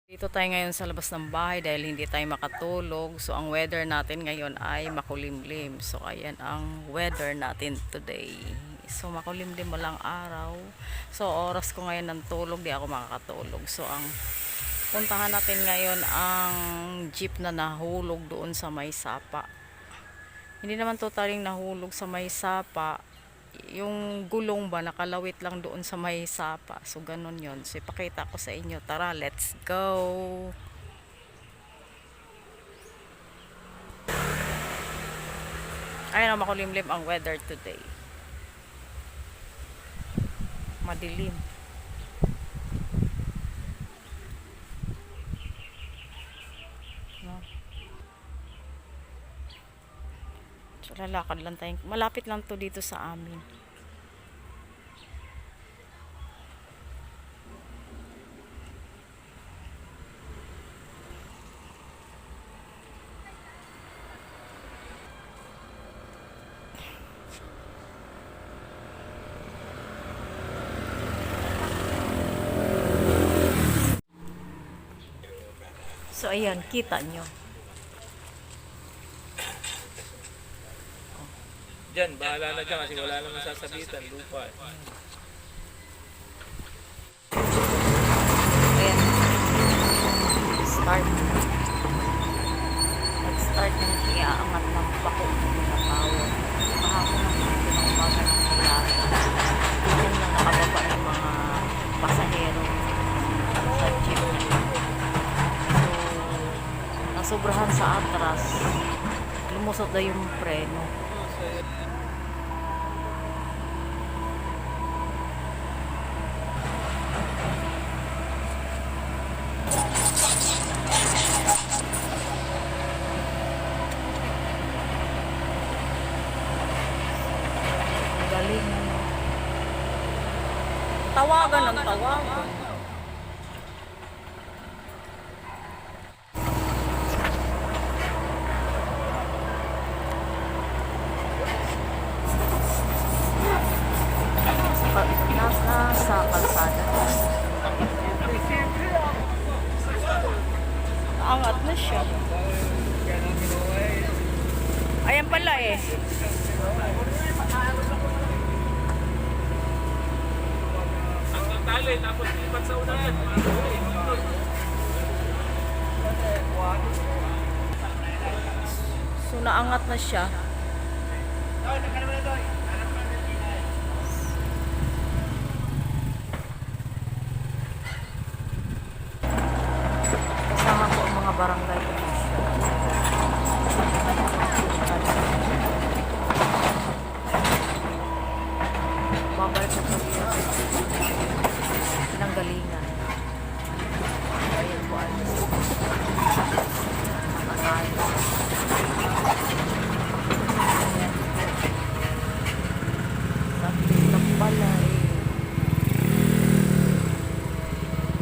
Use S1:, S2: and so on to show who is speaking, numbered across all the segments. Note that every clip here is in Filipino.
S1: Dito tayo ngayon sa labas ng bahay dahil hindi tayo makatulog. So, ang weather natin ngayon ay makulimlim. So, ayan ang weather natin today. So, makulimlim walang araw. So, oras ko ngayon ng tulog, di ako makakatulog. So, ang puntahan natin ngayon ang jeep na nahulog doon sa may sapa. Hindi naman totaling nahulog sa may sapa. Yung gulong ba nakalawit lang doon sa may sapa, so ganun yon. So ipakita ko sa inyo, tara, let's go. Ayun na, makulimlim ang weather today, madilim. No? So lalakad lang tayo, malapit lang to dito sa amin. So ayan, kita nyo.
S2: Diyan, bahala na dyan kasi wala naman sasabitan, lupa.
S1: Ayan. Start. Nag-start na iaangat ng bako ng power. Kahapon ng umaga ng nangyari. Doon lang nakababa ng mga pasahero sa jeep. So, nasobrahan sa atras. Lumusot na yung preno. Galing. Tawagan ng tawagan. Nasa kalsada. Angat na siya. Ayan pala eh.
S2: Ang tali, tapos lipat sa unahan.
S1: So naangat na siya. Kasama po ang mga barangay official. Babalik na po siya. Pinanggalingan. Ayan po ay nakakain. Sakit na pala eh.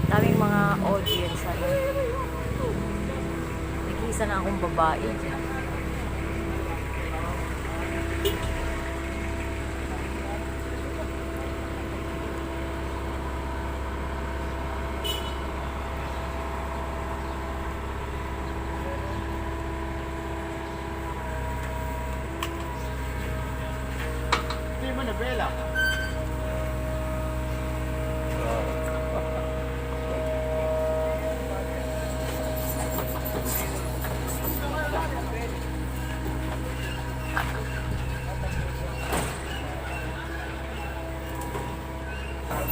S1: Daming mga audience ano. Nag-iisa na akong babae dyan.
S2: Hindi mo na, Bella.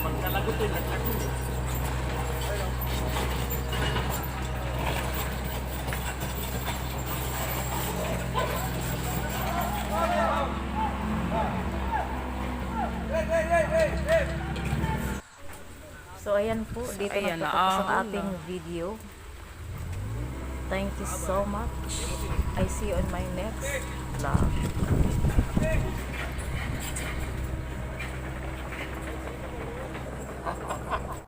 S2: Magkalagot yun, naglagot.
S1: So ayan po, dito Ayan, natapos ang naahon ating
S2: ah.
S1: video. Thank you so much. I see you on my next vlog.